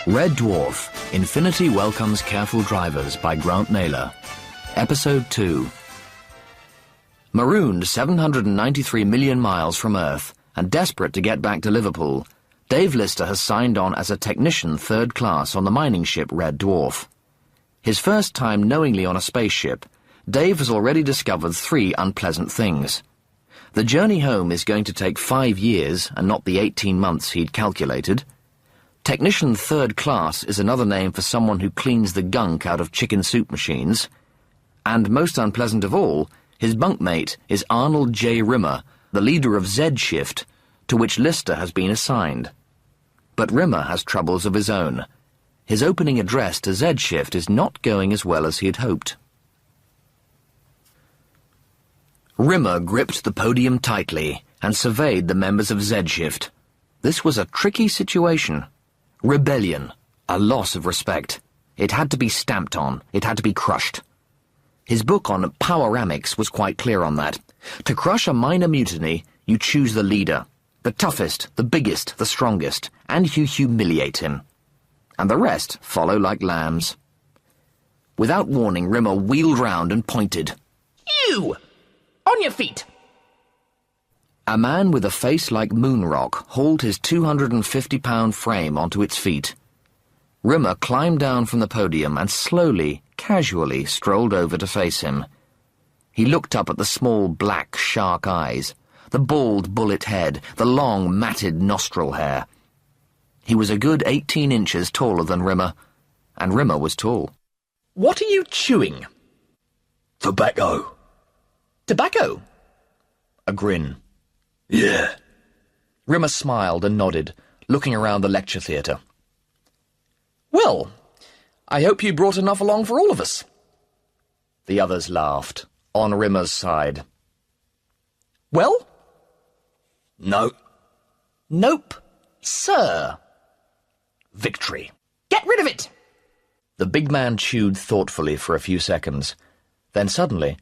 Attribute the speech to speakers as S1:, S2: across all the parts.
S1: Red Dwarf, Infinity Welcomes Careful Drivers by Grant Naylor. Episode 2. Marooned 793 million miles from Earth and desperate to get back to Liverpool, Dave Lister has signed on as a technician third class on the mining ship Red Dwarf. His first time knowingly on a spaceship, Dave has already discovered 3 unpleasant things. The journey home is going to take 5 years and not the 18 months he'd calculated. Technician third class is another name for someone who cleans the gunk out of chicken soup machines. And most unpleasant of all, his bunkmate is Arnold J. Rimmer, the leader of Z Shift, to which Lister has been assigned. But Rimmer has troubles of his own. His opening address to Z Shift is not going as well as he had hoped. Rimmer gripped the podium tightly and surveyed the members of Z Shift. This was a tricky situation. Rebellion. A loss of respect. It had to be stamped on. It had to be crushed. His book on poweramics was quite clear on that. To crush a minor mutiny, you choose the leader. The toughest, the biggest, the strongest, and you humiliate him. And the rest follow like lambs. Without warning, Rimmer wheeled round and pointed.
S2: You! On your feet!
S1: A man with a face like moon rock hauled his 250-pound frame onto its feet. Rimmer climbed down from the podium and slowly, casually strolled over to face him. He looked up at the small black shark eyes, the bald bullet head, the long matted nostril hair. He was a good 18 inches taller than Rimmer, and Rimmer was tall.
S2: What are you chewing?
S3: Tobacco.
S2: Tobacco?
S1: A grin.
S3: Yeah.
S2: Rimmer smiled and nodded, looking around the lecture theatre. Well, I hope you brought enough along for all of us.
S1: The others laughed, on Rimmer's side.
S2: Well?
S3: No.
S2: Nope. Sir.
S3: Victory.
S2: Get rid of it!
S1: The big man chewed thoughtfully for a few seconds. Then suddenly,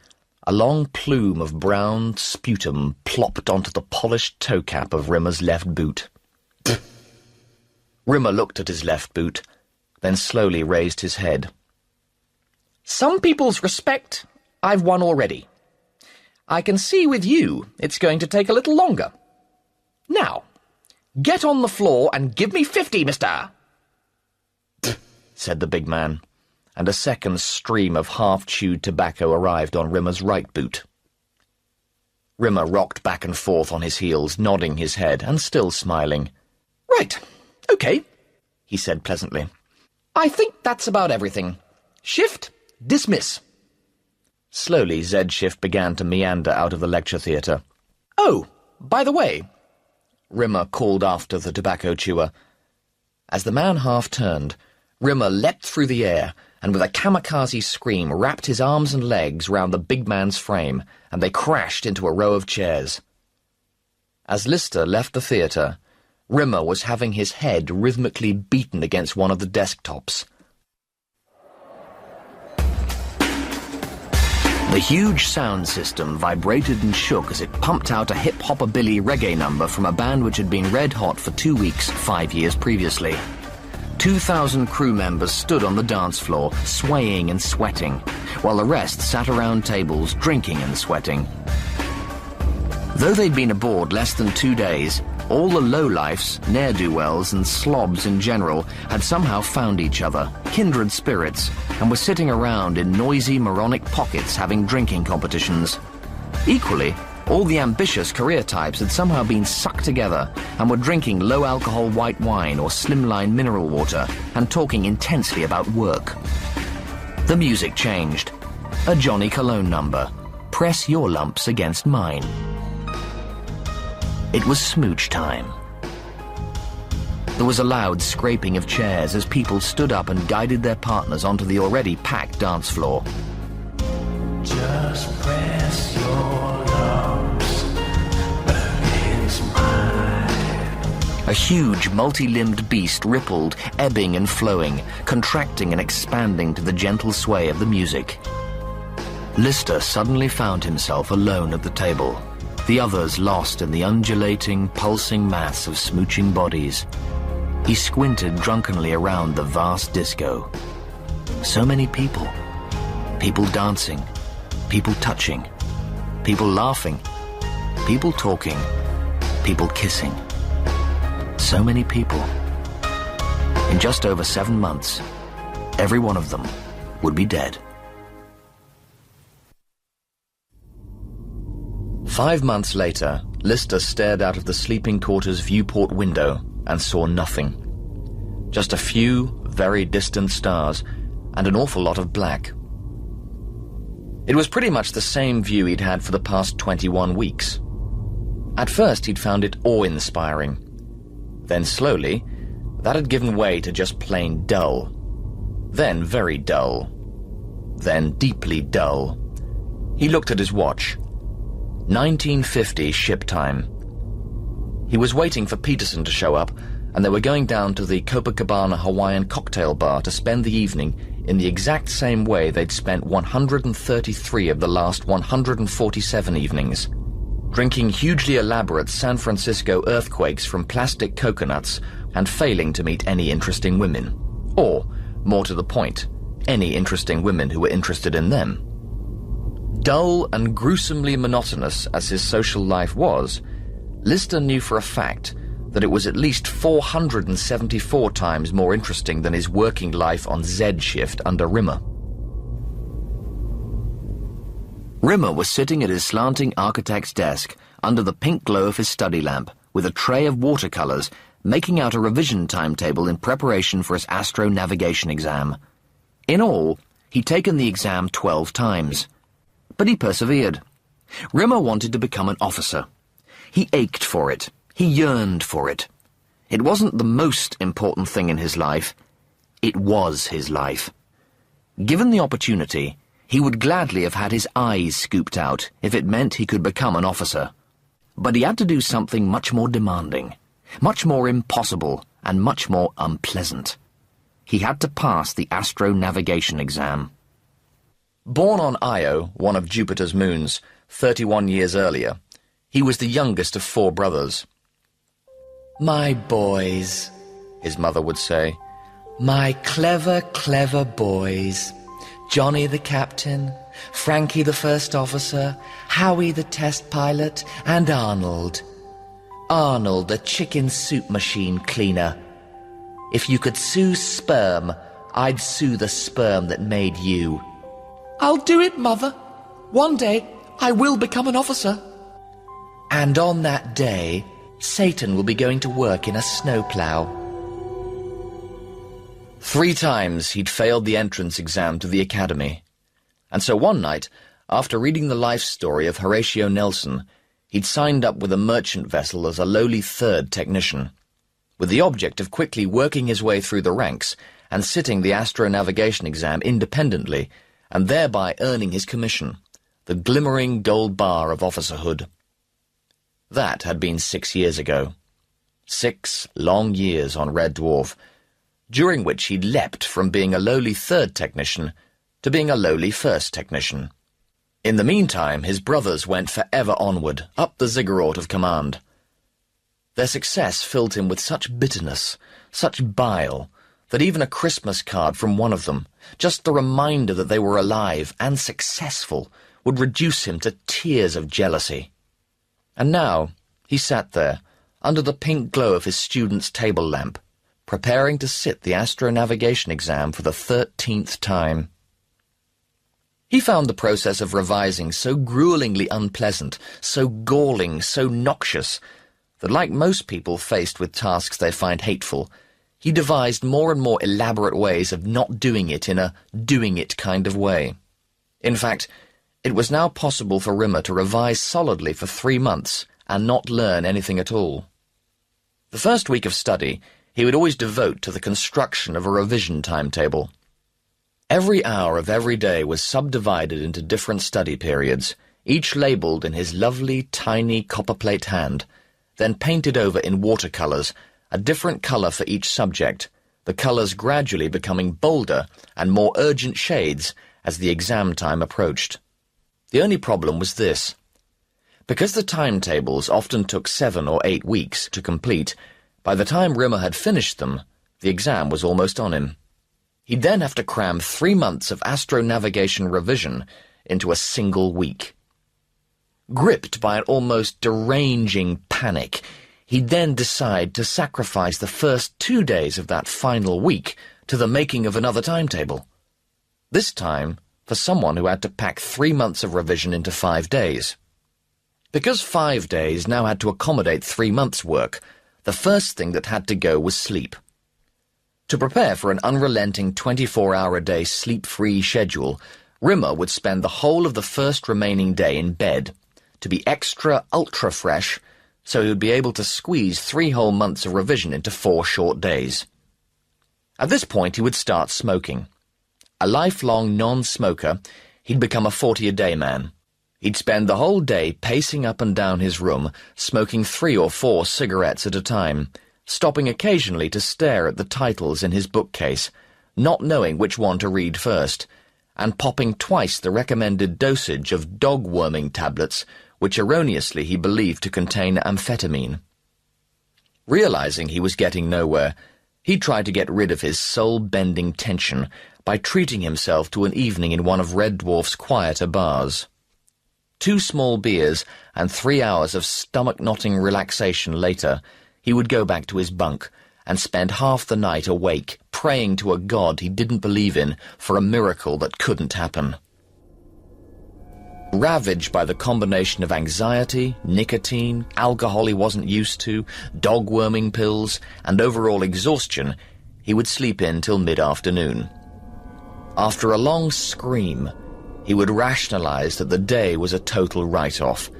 S1: a long plume of brown sputum plopped onto the polished toe cap of Rimmer's left boot. Rimmer looked at his left boot, then slowly raised his head.
S2: Some people's respect I've won already. I can see with you it's going to take a little longer. Now, get on the floor and give me 50, mister,
S1: said the big man, and a second stream of half-chewed tobacco arrived on Rimmer's right boot. Rimmer rocked back and forth on his heels, nodding his head and still smiling.
S2: Right, okay,
S1: he said pleasantly.
S2: I think that's about everything. Shift, dismiss.
S1: Slowly, Z Shift began to meander out of the lecture theatre.
S2: Oh, by the way,
S1: Rimmer called after the tobacco chewer. As the man half-turned, Rimmer leapt through the air and with a kamikaze scream wrapped his arms and legs round the big man's frame, and they crashed into a row of chairs. As Lister left the theatre, Rimmer was having his head rhythmically beaten against one of the desktops. The huge sound system vibrated and shook as it pumped out a hip-hoppabilly reggae number from a band which had been red-hot for 2 weeks 5 years previously. 2,000 crew members stood on the dance floor, swaying and sweating, while the rest sat around tables, drinking and sweating. Though they'd been aboard less than 2 days, all the lowlifes, ne'er-do-wells and slobs in general had somehow found each other, kindred spirits, and were sitting around in noisy moronic pockets having drinking competitions. Equally, all the ambitious career types had somehow been sucked together and were drinking low-alcohol white wine or slimline mineral water and talking intensely about work. The music changed. A Johnny Cologne number. Press your lumps against mine. It was smooch time. There was a loud scraping of chairs as people stood up and guided their partners onto the already packed dance floor.
S4: Just press your lumps against mine.
S1: A huge, multi-limbed beast rippled, ebbing and flowing, contracting and expanding to the gentle sway of the music. Lister suddenly found himself alone at the table, the others lost in the undulating, pulsing mass of smooching bodies. He squinted drunkenly around the vast disco. So many people. People dancing. People touching. People laughing. People talking. People kissing. So many people. In just over 7 months, every one of them would be dead.
S2: 5 months later, Lister stared out of the sleeping quarters viewport window and saw nothing. Just a few very distant stars and an awful lot of black. It was pretty much the same view he'd had for the past 21 weeks. At first he'd found it awe-inspiring. Then slowly, that had given way to just plain dull. Then very dull. Then deeply dull. He looked at his watch. 1950 ship time. He was waiting for Peterson to show up, and they were going down to the Copacabana Hawaiian cocktail bar to spend the evening in the exact same way they'd spent 133 of the last 147 evenings, drinking hugely elaborate San Francisco earthquakes from plastic coconuts and failing to meet any interesting women. Or, more to the point, any interesting women who were interested in them. Dull and gruesomely monotonous as his social life was, Lister knew for a fact that it was at least 474 times more interesting than his working life on Z shift under Rimmer.
S1: Rimmer was sitting at his slanting architect's desk under the pink glow of his study lamp with a tray of watercolors, making out a revision timetable in preparation for his astro-navigation exam. In all, he'd taken the exam 12 times. But he persevered. Rimmer wanted to become an officer. He ached for it. He yearned for it. It wasn't the most important thing in his life. It was his life. Given the opportunity, he would gladly have had his eyes scooped out if it meant he could become an officer. But he had to do something much more demanding, much more impossible, and much more unpleasant. He had to pass the astro-navigation exam.
S2: Born on Io, one of Jupiter's moons, 31 years earlier, he was the youngest of 4 brothers. "My boys," his mother would say, "my clever, clever boys. Johnny the captain, Frankie the first officer, Howie the test pilot, and Arnold. Arnold the chicken soup machine cleaner. If you could sue sperm, I'd sue the sperm that made you." "I'll do it, Mother. One day I will become an officer." "And on that day, Satan will be going to work in a snowplow." 3 times he'd failed the entrance exam to the academy. And so one night, after reading the life story of Horatio Nelson, he'd signed up with a merchant vessel as a lowly 3rd technician, with the object of quickly working his way through the ranks and sitting the astro-navigation exam independently, and thereby earning his commission, the glimmering gold bar of officerhood. That had been 6 years ago. 6 long years on Red Dwarf, during which he'd leapt from being a lowly 3rd technician to being a lowly 1st technician. In the meantime, his brothers went forever onward, up the ziggurat of command. Their success filled him with such bitterness, such bile, that even a Christmas card from one of them, just the reminder that they were alive and successful, would reduce him to tears of jealousy. And now he sat there, under the pink glow of his student's table lamp, preparing to sit the astro-navigation exam for the 13th time. He found the process of revising so gruelingly unpleasant, so galling, so noxious, that like most people faced with tasks they find hateful, he devised more and more elaborate ways of not doing it in a doing-it kind of way. In fact, it was now possible for Rimmer to revise solidly for 3 months and not learn anything at all. The first week of study he would always devote to the construction of a revision timetable. Every hour of every day was subdivided into different study periods, each labelled in his lovely, tiny copperplate hand, then painted over in watercolours, a different colour for each subject, the colours gradually becoming bolder and more urgent shades as the exam time approached. The only problem was this. Because the timetables often took 7 or 8 weeks to complete,
S1: By the time Rimmer had finished them, the exam was almost on him. He'd then have to cram 3 months of astronavigation revision into a single week. Gripped by an almost deranging panic, he'd then decide to sacrifice the first 2 days of that final week to the making of another timetable. This time for someone who had to pack 3 months of revision into 5 days. Because 5 days now had to accommodate 3 months' work, the first thing that had to go was sleep. To prepare for an unrelenting 24-hour-a-day sleep-free schedule, Rimmer would spend the whole of the first remaining day in bed, to be extra ultra-fresh, so he would be able to squeeze 3 whole months of revision into 4 short days. At this point he would start smoking. A lifelong non-smoker, he'd become a 40-a-day man. He'd spend the whole day pacing up and down his room, smoking 3 or 4 cigarettes at a time, stopping occasionally to stare at the titles in his bookcase, not knowing which one to read first, and popping twice the recommended dosage of dog-worming tablets, which erroneously he believed to contain amphetamine. Realizing he was getting nowhere, he tried to get rid of his soul-bending tension by treating himself to an evening in one of Red Dwarf's quieter bars. 2 small beers and 3 hours of stomach-knotting relaxation later, he would go back to his bunk and spend half the night awake, praying to a god he didn't believe in for a miracle that couldn't happen. Ravaged by the combination of anxiety, nicotine, alcohol he wasn't used to, dog-worming pills, and overall exhaustion, he would sleep in till mid-afternoon. After a long scream, he would rationalize that the day was a total write-off,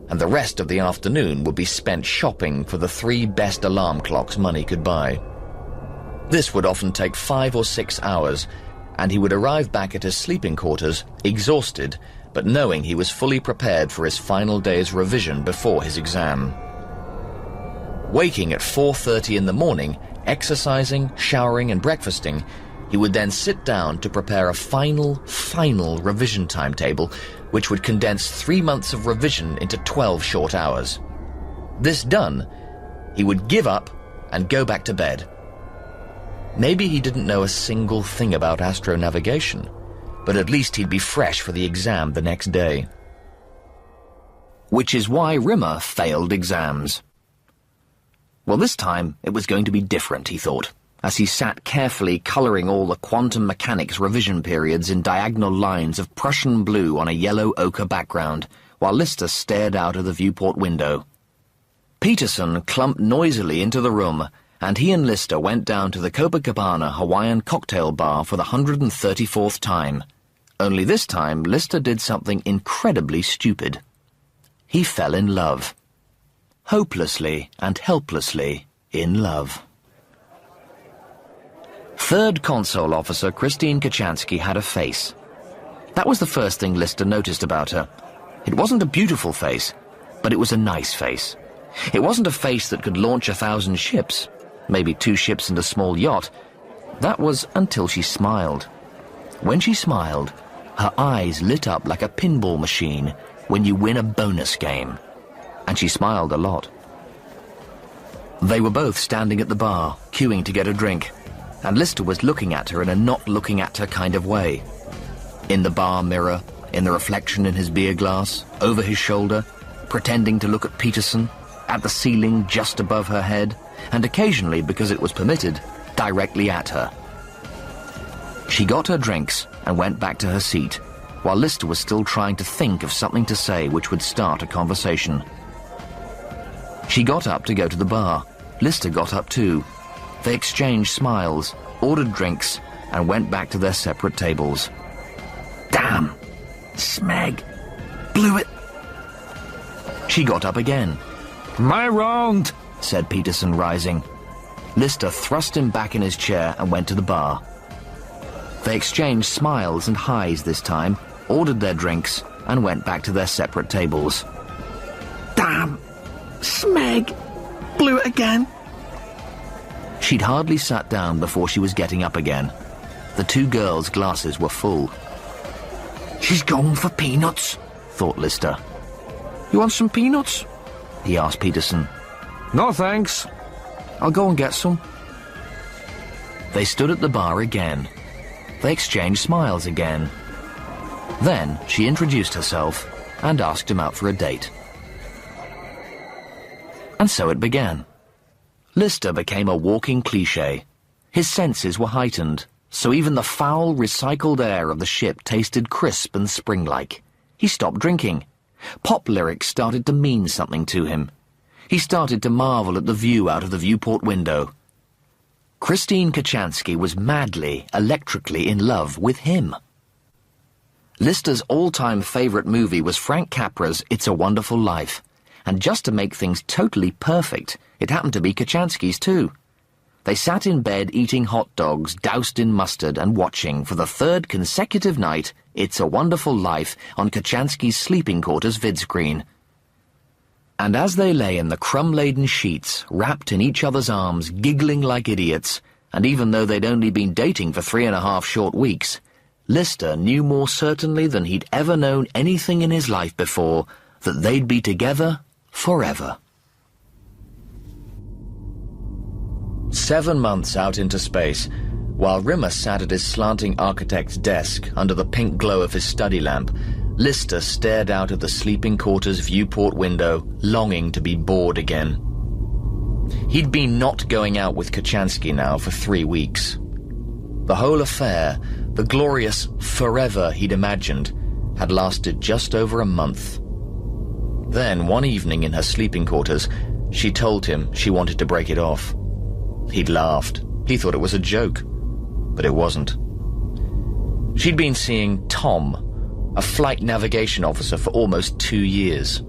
S1: and the rest of the afternoon would be spent shopping for the 3 best alarm clocks money could buy. This would often take 5 or 6 hours, and he would arrive back at his sleeping quarters, exhausted, but knowing he was fully prepared for his final day's revision before his exam. Waking at 4:30 in the morning, exercising, showering and breakfasting, he would then sit down to prepare a final revision timetable which would condense 3 months of revision into 12 short hours. This done, he would give up and go back to bed. Maybe he didn't know a single thing about astronavigation, but at least he'd be fresh for the exam the next day. Which is why Rimmer failed exams. Well, this time it was going to be different, he thought, as he sat carefully colouring all the quantum mechanics revision periods in diagonal lines of Prussian blue on a yellow ochre background, while Lister stared out of the viewport window. Peterson clumped noisily into the room, and he and Lister went down to the Copacabana Hawaiian cocktail bar for the 134th time. Only this time, Lister did something incredibly stupid. He fell in love. Hopelessly and helplessly in love. Third Console Officer Christine Kachansky had a face. That was the first thing Lister noticed about her. It wasn't a beautiful face, but it was a nice face. It wasn't a face that could launch 1,000 ships, maybe 2 ships and a small yacht. That was until she smiled. When she smiled, her eyes lit up like a pinball machine when you win a bonus game. And she smiled a lot. They were both standing at the bar, queuing to get a drink, and Lister was looking at her in a not-looking-at-her kind of way. In the bar mirror, in the reflection in his beer glass, over his shoulder, pretending to look at Peterson, at the ceiling just above her head, and occasionally, because it was permitted, directly at her. She got her drinks and went back to her seat, while Lister was still trying to think of something to say which would start a conversation. She got up to go to the bar. Lister got up too. They exchanged smiles, ordered drinks, and went back to their separate tables. Damn! Smeg! Blew it! She got up again. My round, said Peterson, rising. Lister thrust him back in his chair and went to the bar. They exchanged smiles and highs this time, ordered their drinks, and went back to their separate tables. Damn! Smeg! Blew it again! She'd hardly sat down before she was getting up again. The 2 girls' glasses were full. She's gone for peanuts, thought Lister. You want some peanuts? He asked Peterson. No, thanks. I'll go and get some. They stood at the bar again. They exchanged smiles again. Then she introduced herself and asked him out for a date. And so it began. Lister became a walking cliché. His senses were heightened, so even the foul, recycled air of the ship tasted crisp and spring-like. He stopped drinking. Pop lyrics started to mean something to him. He started to marvel at the view out of the viewport window. Christine Kochanski was madly, electrically in love with him. Lister's all-time favourite movie was Frank Capra's It's a Wonderful Life, and just to make things totally perfect, it happened to be Kochanski's too. They sat in bed eating hot dogs doused in mustard and watching, for the third consecutive night, It's a Wonderful Life on Kochanski's sleeping quarters vidscreen. And as they lay in the crumb-laden sheets, wrapped in each other's arms, giggling like idiots, and even though they'd only been dating for 3.5 short weeks, Lister knew more certainly than he'd ever known anything in his life before that they'd be together forever. 7 months out into space, while Rimmer sat at his slanting architect's desk under the pink glow of his study lamp, Lister stared out of the sleeping quarters viewport window, longing to be bored again. He'd been not going out with Kochanski now for 3 weeks. The whole affair, the glorious forever he'd imagined, had lasted just over a month. Then, one evening in her sleeping quarters, she told him she wanted to break it off. He'd laughed. He thought it was a joke. But it wasn't. She'd been seeing Tom, a flight navigation officer, for almost 2 years.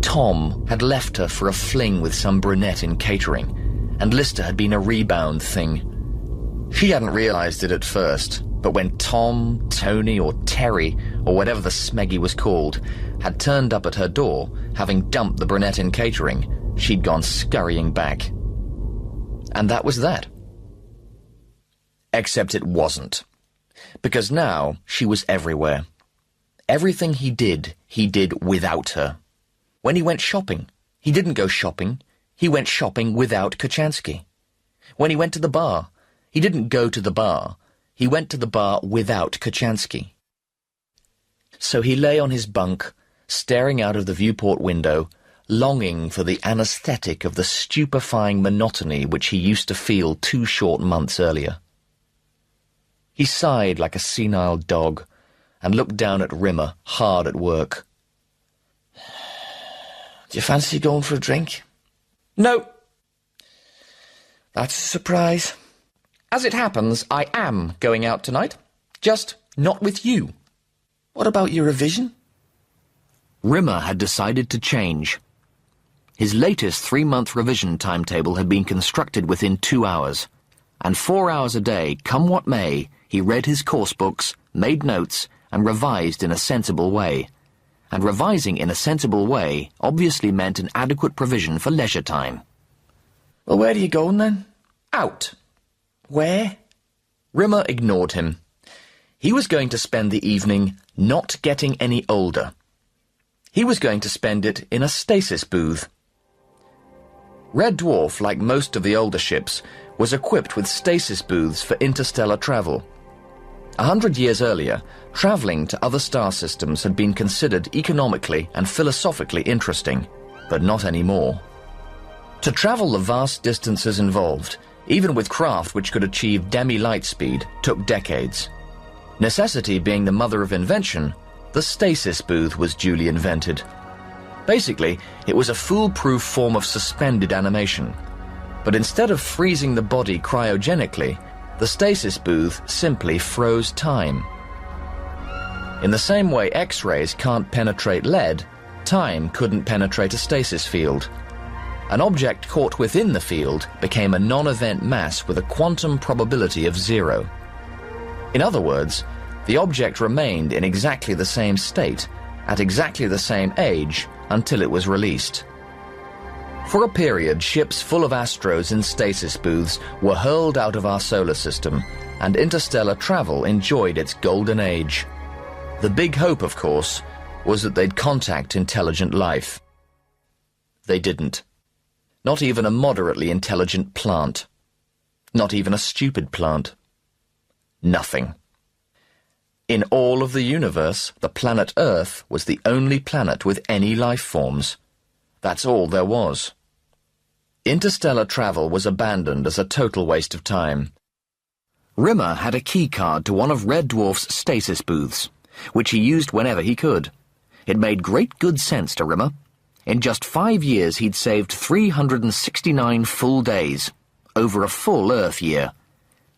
S1: Tom had left her for a fling with some brunette in catering, and Lister had been a rebound thing. She hadn't realized it at first, but when Tom, Tony, or Terry, or whatever the smeggy was called, had turned up at her door, having dumped the brunette in catering, she'd gone scurrying back. And that was that. Except it wasn't. Because now she was everywhere. Everything he did without her. When he went shopping, he didn't go shopping. He went shopping without Kochanski. When he went to the bar, he didn't go to the bar. He went to the bar without Kochanski. So he lay on his bunk, staring out of the viewport window, longing for the anesthetic of the stupefying monotony which he used to feel 2 short months earlier. He sighed like a senile dog and looked down at Rimmer, hard at work. "Do you fancy going for a drink?"
S2: No.
S1: "That's a surprise."
S2: As it happens, I am going out tonight. Just not with you.
S1: "What about your revision?" Rimmer had decided to change. His latest 3-month revision timetable had been constructed within 2 hours, and 4 hours a day, come what may, he read his course books, made notes, and revised in a sensible way. And revising in a sensible way obviously meant an adequate provision for leisure time.
S2: "Well, where are you going then?" "Out."
S1: "Where?"
S2: Rimmer ignored him. He was going to spend the evening not getting any older. He was going to spend it in a stasis booth. Red Dwarf, like most of the older ships, was equipped with stasis booths for interstellar travel. 100 years earlier, travelling to other star systems had been considered economically and philosophically interesting, but not anymore. To travel the vast distances involved, even with craft which could achieve demi-light speed, took decades. Necessity being the mother of invention, the stasis booth was duly invented. Basically, it was a foolproof form of suspended animation. But instead of freezing the body cryogenically, the stasis booth simply froze time. In the same way X-rays can't penetrate lead, time couldn't penetrate a stasis field. An object caught within the field became a non-event mass with a quantum probability of 0. In other words, the object remained in exactly the same state, at exactly the same age, until it was released. For a period, ships full of astros in stasis booths were hurled out of our solar system, and interstellar travel enjoyed its golden age. The big hope, of course, was that they'd contact intelligent life. They didn't. Not even a moderately intelligent plant. Not even a stupid plant. Nothing. In all of the universe, the planet Earth was the only planet with any life forms. That's all there was. Interstellar travel was abandoned as a total waste of time.
S1: Rimmer had a keycard to one of Red Dwarf's stasis booths, which he used whenever he could. It made great good sense to Rimmer. In just 5 years he'd saved 369 full days, over a full Earth year.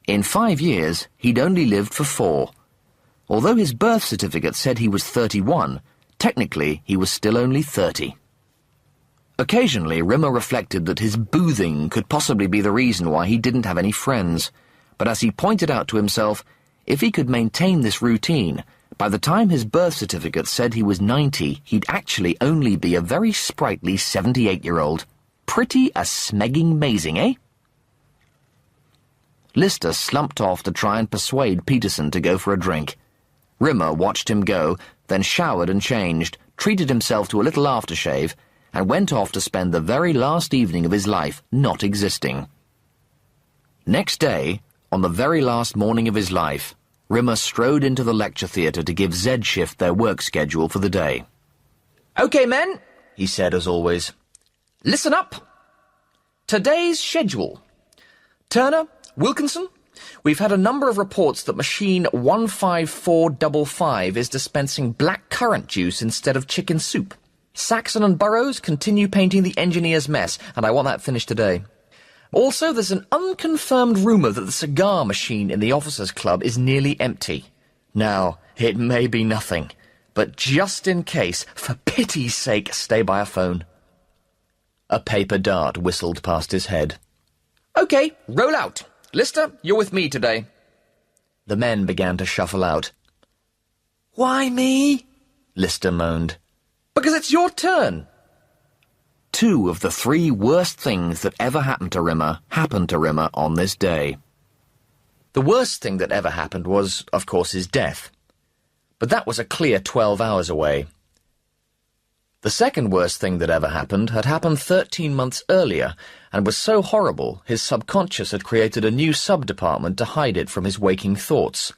S1: In 5 years he'd only lived for 4. Although his birth certificate said he was 31, technically he was still only 30. Occasionally Rimmer reflected that his boothing could possibly be the reason why he didn't have any friends, but as he pointed out to himself, if he could maintain this routine, by the time his birth certificate said he was 90, he'd actually only be a very sprightly 78-year-old. Pretty a-smegging mazing, eh? Lister slumped off to try and persuade Peterson to go for a drink. Rimmer watched him go, then showered and changed, treated himself to a little aftershave, and went off to spend the very last evening of his life not existing. Next day, on the very last morning of his life, Rimmer strode into the lecture theatre to give Z-Shift their work schedule for the day.
S2: "Okay, men," he said as always. "Listen up. Today's schedule. Turner, Wilkinson, we've had a number of reports that machine 15455 is dispensing black currant juice instead of chicken soup. Saxon and Burroughs continue painting the engineer's mess, and I want that finished today. Also, there's an unconfirmed rumour that the cigar machine in the officers' club is nearly empty. Now, it may be nothing, but just in case, for pity's sake, stay by a phone." A paper dart whistled past his head. "Okay, roll out. Lister, you're with me today." The men began to shuffle out. "Why me?" Lister moaned. "Because it's your turn."
S1: 2 of the 3 worst things that ever happened to Rimmer on this day.
S2: The worst thing that ever happened was, of course, his death. But that was a clear 12 hours away. The second worst thing that ever happened had happened 13 months earlier, and was so horrible his subconscious had created a new sub-department to hide it from his waking thoughts.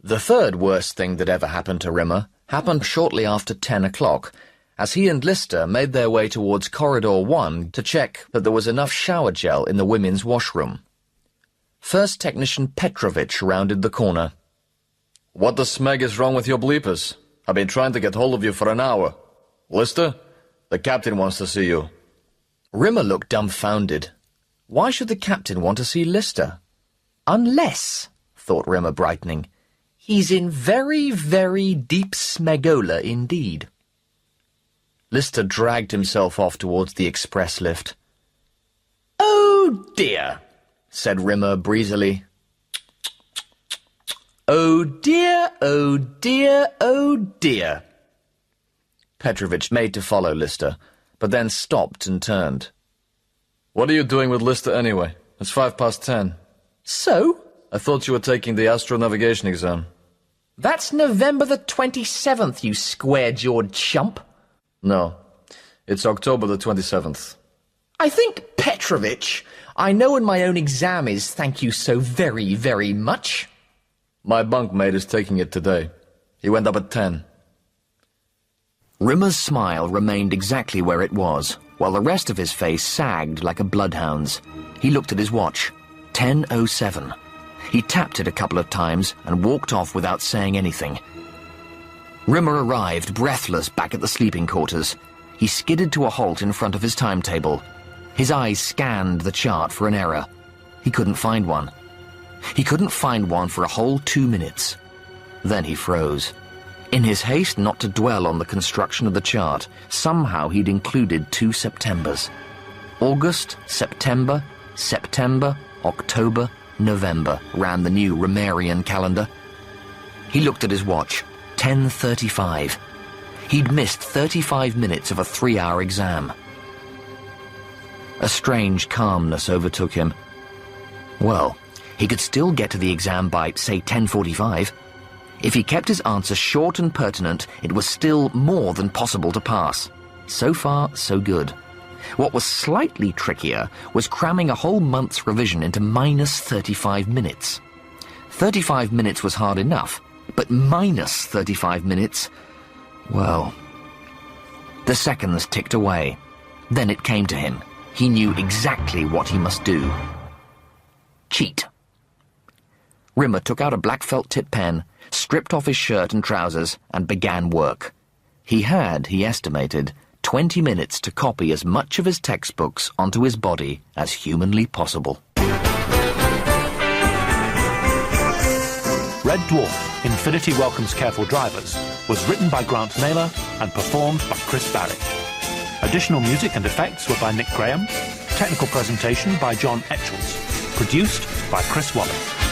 S2: The third worst thing that ever happened to Rimmer happened shortly after 10 o'clock, as he and Lister made their way towards Corridor 1 to check that there was enough shower gel in the women's washroom. First Technician Petrovich rounded the corner. "What the smeg is wrong with your bleepers? I've been trying to get hold of you for an hour. Lister, the captain wants to see you." Rimmer looked dumbfounded. Why should the captain want to see Lister? Unless, thought Rimmer, brightening, he's in very, very deep smegola indeed. Lister dragged himself off towards the express lift. "Oh dear," said Rimmer breezily. "Oh dear, oh dear, oh dear." Petrovich made to follow Lister, but then stopped and turned. "What are you doing with Lister anyway? It's 10:05. "So?" "I thought you were taking the astronavigation exam." "That's November the 27th, you square-jawed chump." "No, it's October the 27th. "I think, Petrovich, I know when my own exam is, thank you so very, very much." "My bunkmate is taking it today. He went up at 10.
S1: Rimmer's smile remained exactly where it was, while the rest of his face sagged like a bloodhound's. He looked at his watch. 10:07. He tapped it a couple of times and walked off without saying anything. Rimmer arrived, breathless, back at the sleeping quarters. He skidded to a halt in front of his timetable. His eyes scanned the chart for an error. He couldn't find one. He couldn't find one for a whole 2 minutes. Then he froze. In his haste not to dwell on the construction of the chart, somehow he'd included 2 Septembers. August, September, September, October, November ran the new Romarian calendar. He looked at his watch. 10:35. He'd missed 35 minutes of a 3-hour exam. A strange calmness overtook him. Well, he could still get to the exam by, say, 10:45. If he kept his answer short and pertinent, it was still more than possible to pass. So far, so good. What was slightly trickier was cramming a whole month's revision into minus 35 minutes. 35 minutes was hard enough, but minus 35 minutes, well... The seconds ticked away. Then it came to him. He knew exactly what he must do. Cheat. Rimmer took out a black felt-tip pen, stripped off his shirt and trousers, and began work. He had, he estimated, 20 minutes to copy as much of his textbooks onto his body as humanly possible.
S5: Red Dwarf, Infinity Welcomes Careful Drivers, was written by Grant Naylor and performed by Chris Barrett. Additional music and effects were by Nick Graham. Technical presentation by John Etchells. Produced by Chris Waller.